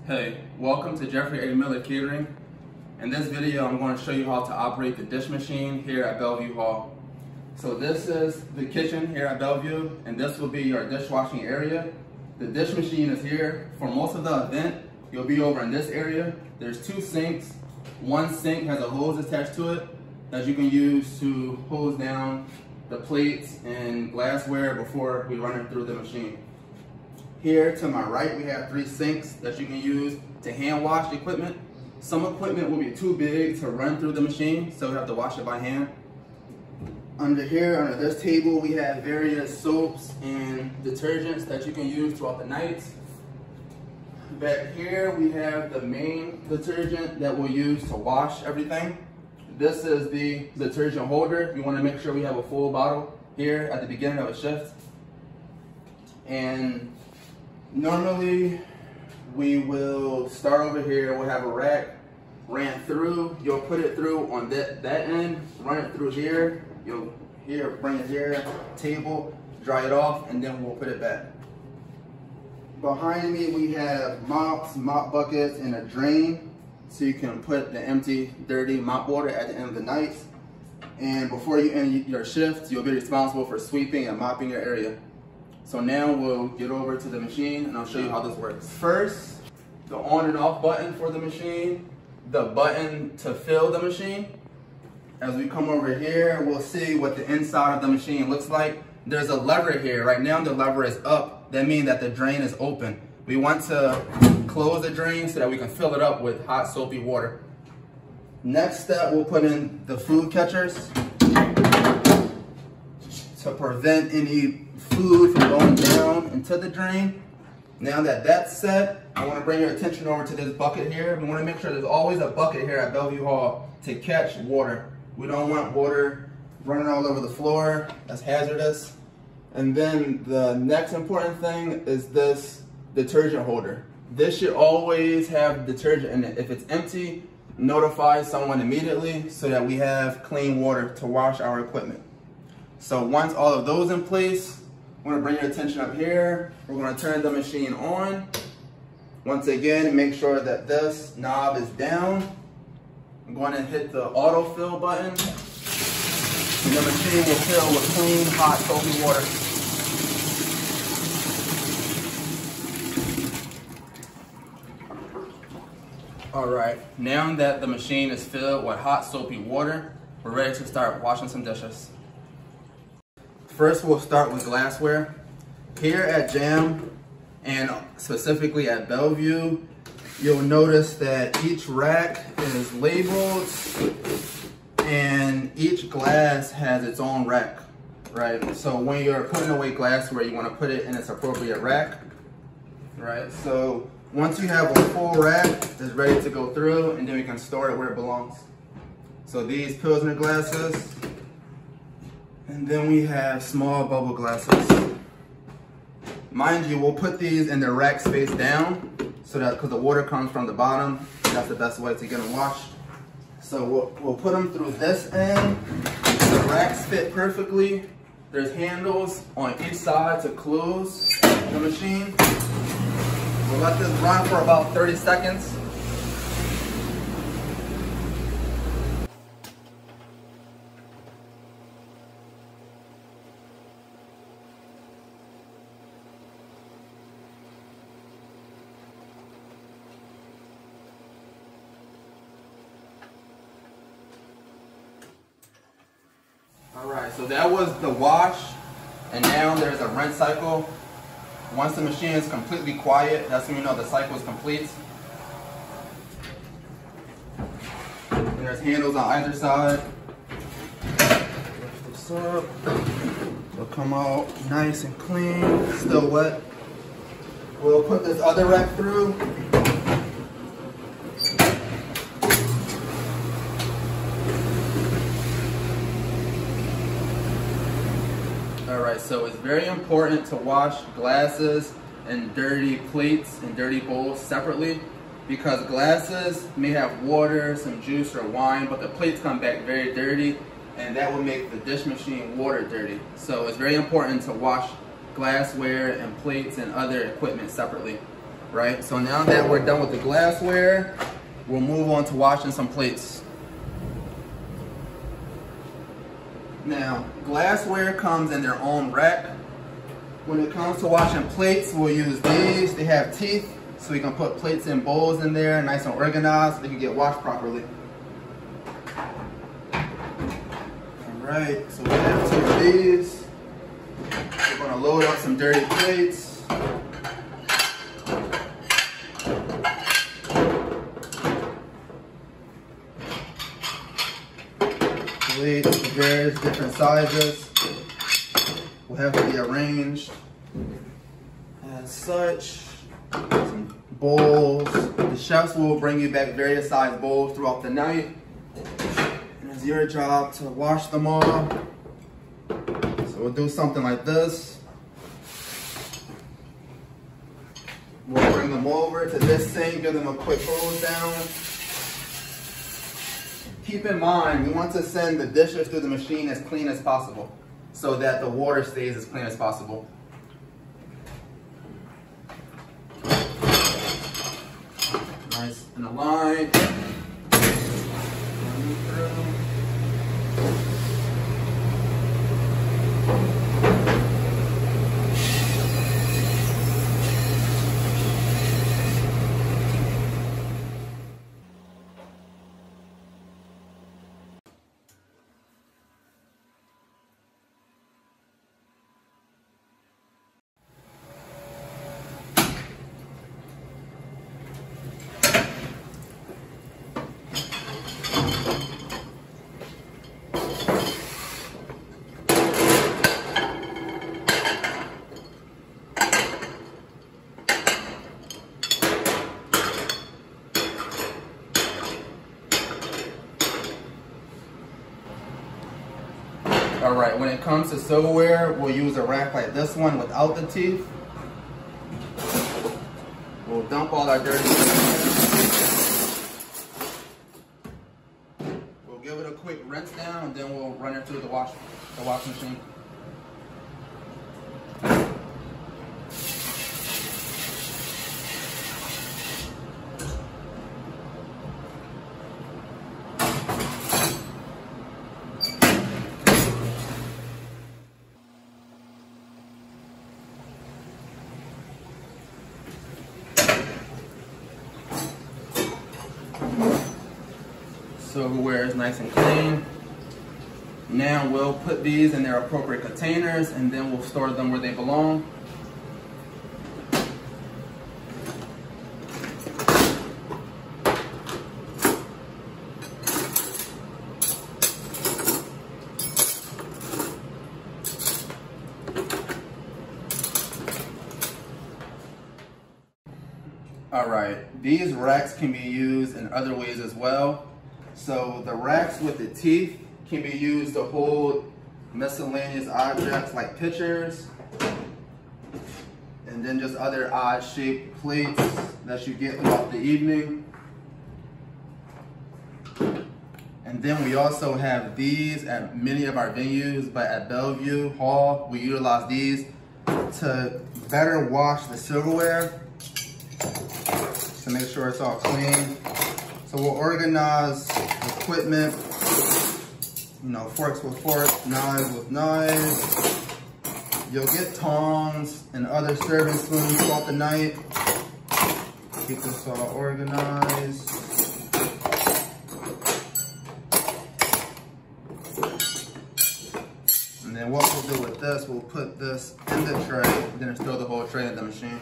Hey, welcome to Jeffrey A. Miller Catering. In this video, I'm going to show you how to operate the dish machine here at Bellevue Hall. So this is the kitchen here at Bellevue, and this will be your dishwashing area. The dish machine is here. For most of the event, you'll be over in this area. There's two sinks. One sink has a hose attached to it that you can use to hose down the plates and glassware before we run it through the machine. Here to my right, we have 3 sinks that you can use to hand wash equipment. Some equipment will be too big to run through the machine, so we have to wash it by hand. Under here, under this table, we have various soaps and detergents that you can use throughout the night. Back here, we have the main detergent that we'll use to wash everything. This is the detergent holder. We want to make sure we have a full bottle here at the beginning of a shift. And normally, we will start over here. We'll have a rack ran through. You'll put it through on that end, run it through here. You'll bring it here, table, dry it off, and then we'll put it back. Behind me, we have mops, mop buckets, and a drain, so you can put the empty, dirty mop water at the end of the night. And before you end your shift, you'll be responsible for sweeping and mopping your area. So now we'll get over to the machine and I'll show you how this works. First, the on and off button for the machine, the button to fill the machine. As we come over here, we'll see what the inside of the machine looks like. There's a lever here. Right now the lever is up. That means that the drain is open. We want to close the drain so that we can fill it up with hot soapy water. Next step, we'll put in the food catchers to prevent any food from going down into the drain. Now that that's set, I want to bring your attention over to this bucket here. We want to make sure there's always a bucket here at Bellevue Hall to catch water. We don't want water running all over the floor. That's hazardous. And then the next important thing is this detergent holder. This should always have detergent in it. If it's empty, notify someone immediately so that we have clean water to wash our equipment. So once all of those in place, I'm going to bring your attention up here. We're going to turn the machine on. Once again, make sure that this knob is down. I'm going to hit the autofill button. And the machine will fill with clean, hot, soapy water. Alright, now that the machine is filled with hot, soapy water, we're ready to start washing some dishes. First, we'll start with glassware. Here at Jam, and specifically at Bellevue, you'll notice that each rack is labeled and each glass has its own rack, right? So when you're putting away glassware, you want to put it in its appropriate rack, right? So once you have a full rack, it's ready to go through, and then we can store it where it belongs. So these Pilsner glasses, and then we have small bubble glasses. Mind you, we'll put these in the rack space down, so that because the water comes from the bottom, that's the best way to get them washed. So we'll put them through this end. The racks fit perfectly. There's handles on each side to close the machine. We'll let this run for about 30 seconds. Alright, so that was the wash, and now there's a rinse cycle. Once the machine is completely quiet, that's when you know the cycle is complete. And there's handles on either side. Lift this up. It'll come out nice and clean, still wet. We'll put this other rack through. Alright, so it's very important to wash glasses and dirty plates and dirty bowls separately, because glasses may have water, some juice or wine, but the plates come back very dirty, and that will make the dish machine water dirty. So it's very important to wash glassware and plates and other equipment separately. right? So now that we're done with the glassware, we'll move on to washing some plates. Now, glassware comes in their own rack. When it comes to washing plates, we'll use these. They have teeth, so we can put plates and bowls in there, nice and organized, so they can get washed properly. Alright, so we have 2 of these. We're going to load up some dirty plates. Plates of various different sizes will have to be arranged as such. Some bowls. The chefs will bring you back various size bowls throughout the night. And it's your job to wash them all. So we'll do something like this. We'll bring them over to this sink, give them a quick hose down. Keep in mind, we want to send the dishes through the machine as clean as possible so that the water stays as clean as possible. Nice in a line. Alright, when it comes to silverware, we'll use a rack like this one without the teeth. We'll dump all our dirty stuff. We'll give it a quick rinse down and then we'll run it through the wash machine. Silverware is nice and clean. Now we'll put these in their appropriate containers and then we'll store them where they belong. Alright, these racks can be used in other ways as well. So the racks with the teeth can be used to hold miscellaneous objects like pitchers and then just other odd shaped plates that you get throughout the evening. And then we also have these at many of our venues, but at Bellevue Hall, we utilize these to better wash the silverware to make sure it's all clean. So we'll organize equipment, forks with forks, knives with knives. You'll get tongs and other serving spoons throughout the night. Keep this all organized. And then what we'll do with this, we'll put this in the tray, then throw the whole tray in the machine.